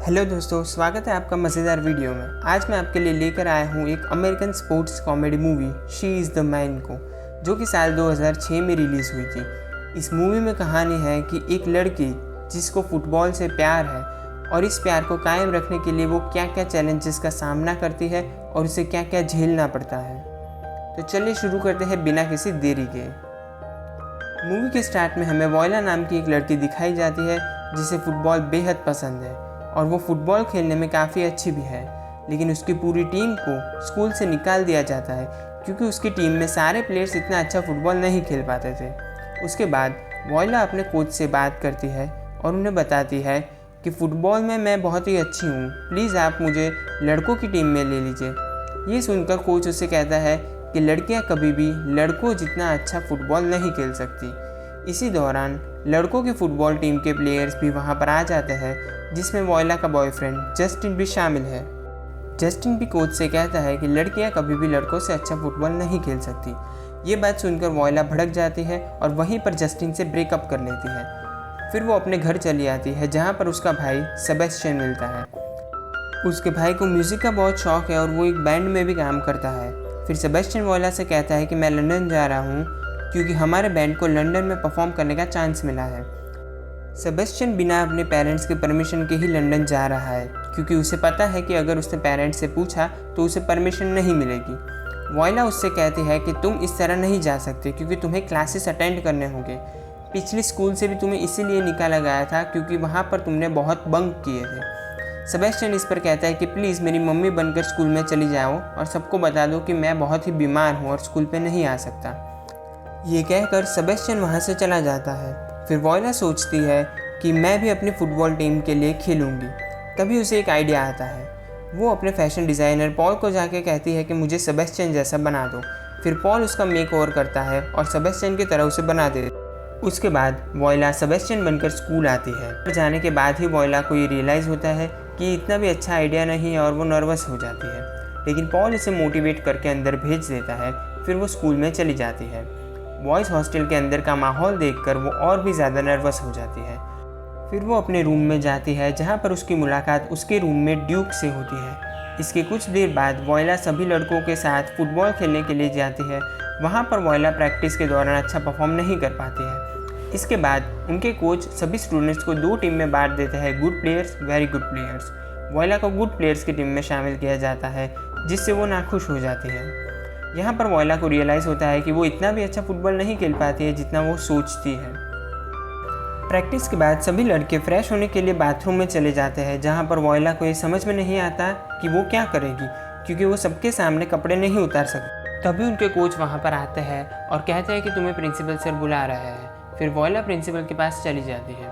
Hello दोस्तों, स्वागत है आपका मज़ेदार वीडियो में। आज मैं आपके लिए लेकर आया हूँ एक American sports comedy movie she is the man को, जो कि साल 2006 में रिलीज़ हुई थी। इस मूवी में कहानी है कि एक लड़की जिसको फुटबॉल से प्यार है और इस प्यार को कायम रखने के लिए वो क्या क्या चैलेंजेस का सामना करती है और उसे क्या क्या झेलना पड़ता है। तो चलिए शुरू करते हैं बिना किसी देरी के। मूवी के स्टार्ट में हमें वॉयला नाम की एक लड़की दिखाई जाती है जिसे फुटबॉल बेहद पसंद है और वो फुटबॉल खेलने में काफ़ी अच्छी भी है, लेकिन उसकी पूरी टीम को स्कूल से निकाल दिया जाता है क्योंकि उसकी टीम में सारे प्लेयर्स इतना अच्छा फुटबॉल नहीं खेल पाते थे। उसके बाद वॉयला अपने कोच से बात करती है और उन्हें बताती है कि फ़ुटबॉल में मैं बहुत ही अच्छी हूँ, प्लीज़ आप मुझे लड़कों की टीम में ले लीजिए। ये सुनकर कोच उससे कहता है कि लड़कियाँ कभी भी लड़कों जितना अच्छा फुटबॉल नहीं खेल सकती। इसी दौरान लड़कों की फ़ुटबॉल टीम के प्लेयर्स भी वहाँ पर आ जाते हैं, जिसमें वॉयला का बॉयफ्रेंड जस्टिन भी शामिल है। जस्टिन भी कोच से कहता है कि लड़कियां कभी भी लड़कों से अच्छा फुटबॉल नहीं खेल सकती। ये बात सुनकर वॉयला भड़क जाती है और वहीं पर जस्टिन से ब्रेकअप कर लेती है। फिर वो अपने घर चली आती है, जहाँ पर उसका भाई सेबेस्टियन मिलता है। उसके भाई को म्यूज़िक का बहुत शौक है और वो एक बैंड में भी काम करता है। फिर सेबेस्टियन वॉयला से कहता है कि मैं लंदन जा रहा हूँ क्योंकि हमारे बैंड को लंदन में परफॉर्म करने का चांस मिला है। सेबेस्टियन बिना अपने पेरेंट्स के परमिशन के ही लंदन जा रहा है क्योंकि उसे पता है कि अगर उसने पेरेंट्स से पूछा तो उसे परमिशन नहीं मिलेगी। वॉयला उससे कहती है कि तुम इस तरह नहीं जा सकते क्योंकि तुम्हें क्लासेस अटेंड करने होंगे। पिछले स्कूल से भी तुम्हें इसीलिए निकाला गया था क्योंकि वहाँ पर तुमने बहुत बंक किए थे। सेबेस्टियन इस पर कहता है कि प्लीज़ मेरी मम्मी बनकर स्कूल में चली जाओ और सबको बता दो कि मैं बहुत ही बीमार हूँ और स्कूल पर नहीं आ सकता। ये कहकर सेबेस्टियन वहाँ से चला जाता है। फिर वॉयला सोचती है कि मैं भी अपनी फ़ुटबॉल टीम के लिए खेलूँगी। तभी उसे एक आइडिया आता है। वो अपने फैशन डिज़ाइनर पॉल को जाके कहती है कि मुझे सेबेस्टियन जैसा बना दो। फिर पॉल उसका मेकओवर करता है और सेबेस्टियन की तरह उसे बना दे। उसके बाद वॉयला सेबेस्टियन बनकर स्कूल आती है। जाने के बाद ही वॉयला को ये रियलाइज़ होता है कि इतना भी अच्छा आइडिया नहीं है और वो नर्वस हो जाती है, लेकिन पॉल इसे मोटिवेट करके अंदर भेज देता है। फिर वो स्कूल में चली जाती है। बॉयज़ हॉस्टल के अंदर का माहौल देखकर वो और भी ज़्यादा नर्वस हो जाती है। फिर वो अपने रूम में जाती है, जहाँ पर उसकी मुलाकात उसके रूम में ड्यूक से होती है। इसके कुछ देर बाद वॉयला सभी लड़कों के साथ फुटबॉल खेलने के लिए जाती है। वहाँ पर वॉयला प्रैक्टिस के दौरान अच्छा परफॉर्म नहीं कर पाती है। इसके बाद उनके कोच सभी स्टूडेंट्स को दो टीम में बांट देते हैं, good players, very good players. Voila को गुड प्लेयर्स की टीम में शामिल किया जाता है, जिससे वो नाखुश हो जाती है। यहाँ पर वॉयला को रियलाइज़ होता है कि वो इतना भी अच्छा फुटबॉल नहीं खेल पाती है जितना वो सोचती है। प्रैक्टिस के बाद सभी लड़के फ्रेश होने के लिए बाथरूम में चले जाते हैं, जहाँ पर वॉयला को ये समझ में नहीं आता कि वो क्या करेगी क्योंकि वो सबके सामने कपड़े नहीं उतार सकती। तभी उनके कोच वहाँ पर आते हैं और कहते हैं कि तुम्हें प्रिंसिपल सर बुला रहे हैं। फिर वॉयला प्रिंसिपल के पास चली जाती है।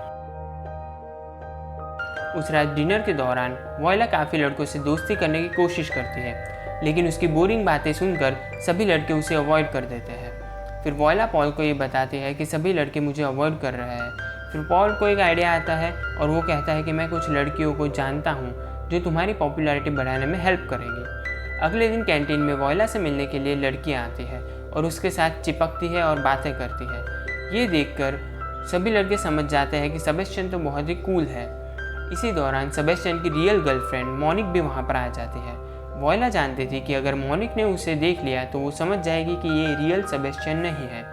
उस रात डिनर के दौरान वॉयला काफ़ी लड़कों से दोस्ती करने की कोशिश करती है, लेकिन उसकी बोरिंग बातें सुनकर सभी लड़के उसे अवॉइड कर देते हैं। फिर वॉयला पॉल को ये बताती है कि सभी लड़के मुझे अवॉइड कर रहे हैं। फिर पॉल को एक आइडिया आता है और वो कहता है कि मैं कुछ लड़कियों को जानता हूँ जो तुम्हारी पॉपुलैरिटी बढ़ाने में हेल्प करेंगी। अगले दिन कैंटीन में वॉयला से मिलने के लिए लड़कियाँ आती है और उसके साथ चिपकती है और बातें करती है। ये देखकर सभी लड़के समझ जाते हैं कि सेबेस्टियन तो बहुत ही कूल है। इसी दौरान सेबेस्टियन की रियल गर्लफ्रेंड मोनिक भी वहाँ पर आ जाती है। वॉयला जानती थी कि अगर मोनिक ने उसे देख लिया तो वो समझ जाएगी कि ये रियल सेबेस्टियन नहीं है।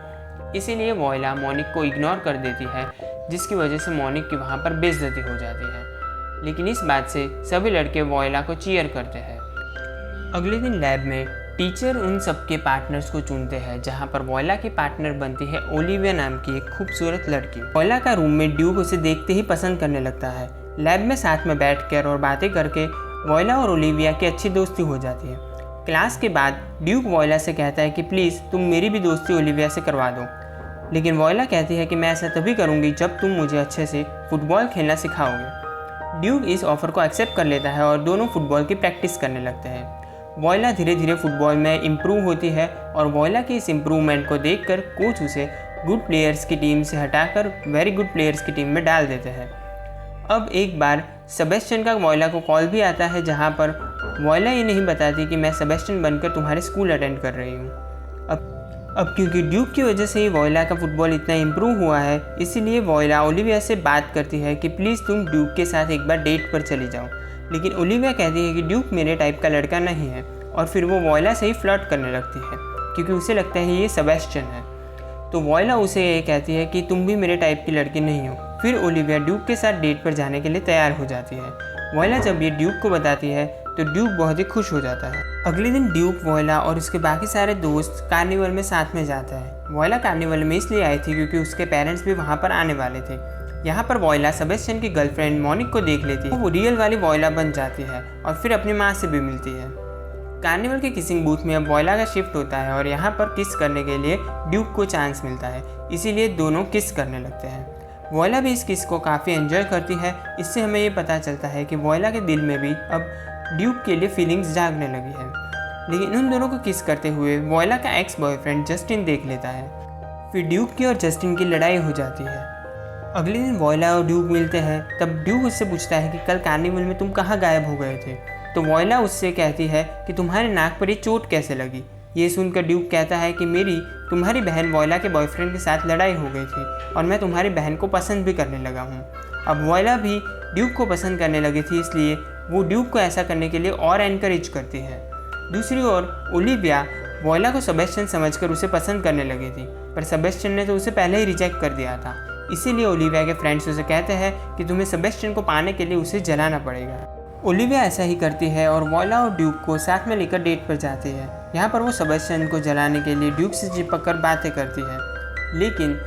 इसीलिए वॉयला मोनिक को इग्नोर कर देती है, जिसकी वजह से मोनिक की वहाँ पर बेइज्जती हो जाती है। लेकिन इस बात से सभी लड़के वॉयला को चीयर करते हैं। अगले दिन लैब में टीचर उन सबके पार्टनर्स को चुनते हैं, जहाँ पर वॉयला की पार्टनर बनती है ओलिविया नाम की एक खूबसूरत लड़की। वॉयला का रूममेट ड्यूक उसे देखते ही पसंद करने लगता है। लैब में साथ में बैठकर और बातें करके वॉयला और ओलिविया की अच्छी दोस्ती हो जाती है। क्लास के बाद ड्यूक वॉयला से कहता है कि प्लीज़ तुम मेरी भी दोस्ती ओलिविया से करवा दो, लेकिन वॉयला कहती है कि मैं ऐसा तभी करूँगी जब तुम मुझे अच्छे से फुटबॉल खेलना सिखाओगे। ड्यूक इस ऑफ़र को एक्सेप्ट कर लेता है और दोनों फुटबॉल की प्रैक्टिस करने लगते हैं। वॉयला धीरे धीरे फुटबॉल में इम्प्रूव होती है और वॉयला की इस इम्प्रूवमेंट को देखकर कोच उसे गुड प्लेयर्स की टीम से हटाकर वेरी गुड प्लेयर्स की टीम में डाल देते हैं। अब एक बार सेबेस्टियन का वॉयला को कॉल भी आता है, जहाँ पर वॉयला ये नहीं बताती कि मैं सेबेस्टियन बनकर तुम्हारे स्कूल अटेंड कर रही हूँ। अब क्योंकि ड्यूक की वजह से ही वोयला का फुटबॉल इतना इम्प्रूव हुआ है, इसीलिए वोयला ओलिविया से बात करती है कि प्लीज़ तुम ड्यूक के साथ एक बार डेट पर चली जाओ। लेकिन ओलिविया कहती है कि ड्यूक मेरे टाइप का लड़का नहीं है, और फिर वो वोयला से ही फ्लर्ट करने लगती है क्योंकि उसे लगता है ये सेबेस्टियन है। तो वोयला उसे ये कहती है कि तुम भी मेरे टाइप की लड़की नहीं हो। फिर ओलिविया ड्यूक के साथ डेट पर जाने के लिए तैयार हो जाती है। वोयला जब ये ड्यूक को बताती है तो ड्यूक बहुत ही खुश हो जाता है। अगले दिन ड्यूक, वोयला और उसके बाकी सारे दोस्त कार्निवल में साथ में जाता है। वोयला कार्निवल में इसलिए आई थी क्योंकि उसके पेरेंट्स भी वहाँ पर आने वाले थे। यहाँ पर वोयला सेबेस्टियन की गर्लफ्रेंड मोनिक को देख लेती है। वो रियल वाली वोयला बन जाती है और फिर अपनी माँ से भी मिलती है। कार्निवल के किसिंग बूथ में अब वोयला का शिफ्ट होता है और यहाँ पर किस करने के लिए ड्यूक को चांस मिलता है, इसीलिए दोनों किस करने लगते हैं। वोयला भी इस किस को काफ़ी एंजॉय करती है। इससे हमें ये पता चलता है कि वोयला के दिल में भी अब ड्यूक के लिए फीलिंग्स जागने लगी है। लेकिन उन दोनों को किस करते हुए वोयला का एक्स बॉयफ्रेंड जस्टिन देख लेता है। फिर ड्यूक की और जस्टिन की लड़ाई हो जाती है। अगले दिन वोयला और ड्यूक मिलते हैं। तब ड्यूक उससे पूछता है कि कल कार्निवल में तुम कहाँ गायब हो गए थे। तो वोयला उससे कहती है कि तुम्हारे नाक पर ये चोट कैसे लगी। ये सुनकर ड्यूक कहता है कि मेरी तुम्हारी बहन वोयला के बॉयफ्रेंड के साथ लड़ाई हो गई थी और मैं तुम्हारी बहन को पसंद भी करने लगा हूँ। अब वोयला भी ड्यूक को पसंद करने लगी थी, इसलिए वो ड्यूक को ऐसा करने के लिए और एनकरेज करती है। दूसरी ओर ओलिविया वोयला को सेबेस्टियन समझकर उसे पसंद करने लगी थी, पर सेबेस्टियन ने तो उसे पहले ही रिजेक्ट कर दिया था। इसीलिए ओलिविया के फ्रेंड्स उसे कहते हैं कि तुम्हें सेबेस्टियन को पाने के लिए उसे जलाना पड़ेगा। ओलिविया ऐसा ही करती है और वोयला और ड्यूक को साथ में लेकर डेट पर जाती है। यहाँ पर वो सेबेस्टियन को जलाने के लिए ड्यूक से चिपक कर बातें करती है। लेकिन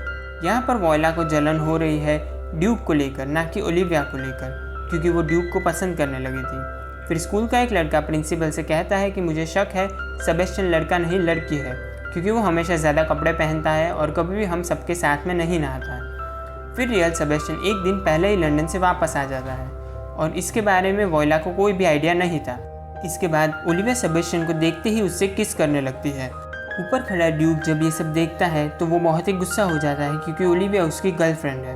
यहाँ पर वोयला को जलन हो रही है ड्यूक को लेकर, ना कि ओलिविया को लेकर, क्योंकि वो ड्यूक को पसंद करने लगी थी। फिर स्कूल का एक लड़का प्रिंसिपल से कहता है कि मुझे शक है सेबेस्टियन लड़का नहीं लड़की है, क्योंकि वो हमेशा ज़्यादा कपड़े पहनता है और कभी भी हम सबके साथ में नहीं नहाता है। फिर रियल सेबेस्टियन एक दिन पहले ही लंदन से वापस आ जाता है और इसके बारे में वोयला को कोई भी आइडिया नहीं था। इसके बाद ओलिविया सेबेस्टियन को देखते ही उससे किस करने लगती है। ऊपर खड़ा ड्यूक जब ये सब देखता है तो वो बहुत ही गुस्सा हो जाता है क्योंकि ओलिविया उसकी गर्लफ्रेंड है।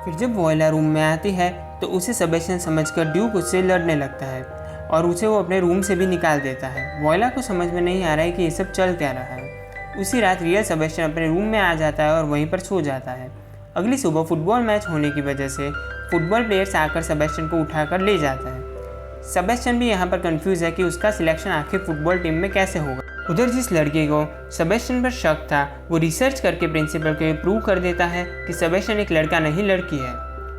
फिर जब वोयला रूम में आती है तो उसे सेबेस्टियन समझकर ड्यूक उससे लड़ने लगता है और उसे वो अपने रूम से भी निकाल देता है। वोयला को समझ में नहीं आ रहा है कि ये सब चल क्या रहा है। उसी रात रियल सेबेस्टियन अपने रूम में आ जाता है और वहीं पर सो जाता है। अगली सुबह फुटबॉल मैच होने की वजह से फुटबॉल प्लेयर्स आकर सेबेस्टियन को उठाकर ले जाते हैं। सेबेस्टियन भी यहाँ पर कंफ्यूज है कि उसका सिलेक्शन आखिर फुटबॉल टीम में कैसे होगा। उधर जिस लड़के को सेबेस्टियन पर शक था वो रिसर्च करके प्रिंसिपल को प्रूव कर देता है कि सेबेस्टियन एक लड़का नहीं लड़की है।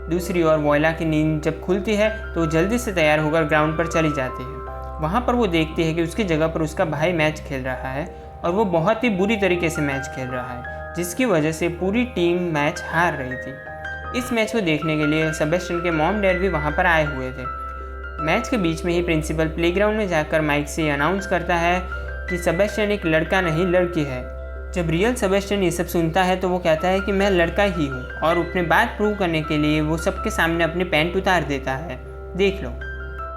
दूसरी ओर वोयला की नींद जब खुलती है तो वो जल्दी से तैयार होकर ग्राउंड पर चली जाती है। वहाँ पर वो देखती है कि उसकी जगह पर उसका भाई मैच खेल रहा है और वो बहुत ही बुरी तरीके से मैच खेल रहा है, जिसकी वजह से पूरी टीम मैच हार रही थी। इस मैच को देखने के लिए सेबेस्टियन के मॉम डैड भी वहाँ पर आए हुए थे। मैच के बीच में ही प्रिंसिपल प्लेग्राउंड में जाकर माइक से अनाउंस करता है कि सेबेस्टियन एक लड़का नहीं लड़की है। जब रियल सेबेस्टियन ये सब सुनता है तो वो कहता है कि मैं लड़का ही हूँ और अपनी बात प्रूव करने के लिए वो सबके सामने अपने पैंट उतार देता है। देख लो।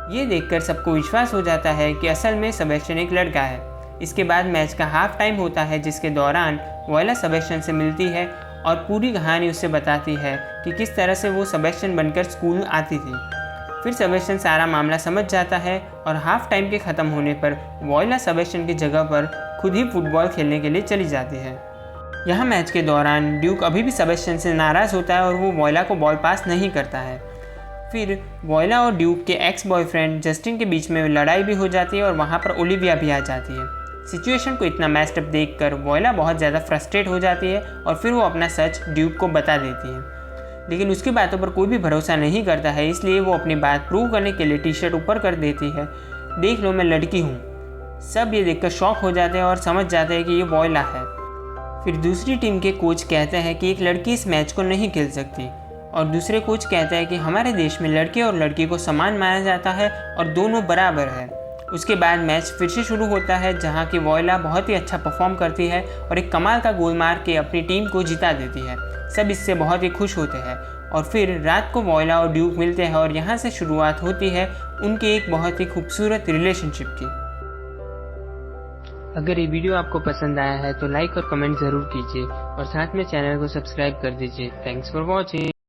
ये देखकर सबको विश्वास हो जाता है कि असल में सेबेस्टियन एक लड़का है। इसके बाद मैच का हाफ टाइम होता है, जिसके दौरान वोयला सेबेस्टियन से मिलती है और पूरी कहानी उससे बताती है कि किस तरह से वो सेबेस्टियन बनकर स्कूल आती थी। फिर सेबेस्टियन सारा मामला समझ जाता है और हाफ टाइम के ख़त्म होने पर वोयला सेबेस्टियन की जगह पर खुद ही फुटबॉल खेलने के लिए चली जाती है। यहाँ मैच के दौरान ड्यूक अभी भी सेबेस्टियन से नाराज़ होता है और वो वोयला को बॉल पास नहीं करता है। फिर वोयला और ड्यूक के एक्स बॉयफ्रेंड जस्टिन के बीच में लड़ाई भी हो जाती है और वहाँ पर ओलिविया भी आ जाती है। सिचुएशन को इतना मैस्ड अप देखकर वोयला बहुत ज़्यादा फ्रस्ट्रेट हो जाती है और फिर वो अपना सच ड्यूक को बता देती है। लेकिन उसकी बातों पर कोई भी भरोसा नहीं करता है, इसलिए वो अपनी बात प्रूव करने के लिए टी शर्ट ऊपर कर देती है। देख लो, मैं लड़की हूँ। सब ये देखकर शॉक हो जाते हैं और समझ जाते हैं कि ये वोयला है। फिर दूसरी टीम के कोच कहते हैं कि एक लड़की इस मैच को नहीं खेल सकती और दूसरे कोच कहते हैं कि हमारे देश में लड़के और लड़की को समान माना जाता है और दोनों बराबर है। उसके बाद मैच फिर से शुरू होता है, जहाँ की वोयला बहुत ही अच्छा परफॉर्म करती है और एक कमाल का गोल मार के अपनी टीम को जिता देती है। सब इससे बहुत ही खुश होते हैं और फिर रात को वोयला और ड्यूक मिलते हैं और यहाँ से शुरुआत होती है उनकी एक बहुत ही खूबसूरत रिलेशनशिप की। अगर ये वीडियो आपको पसंद आया है तो लाइक और कमेंट ज़रूर कीजिए और साथ में चैनल को सब्सक्राइब कर दीजिए। Thanks for watching.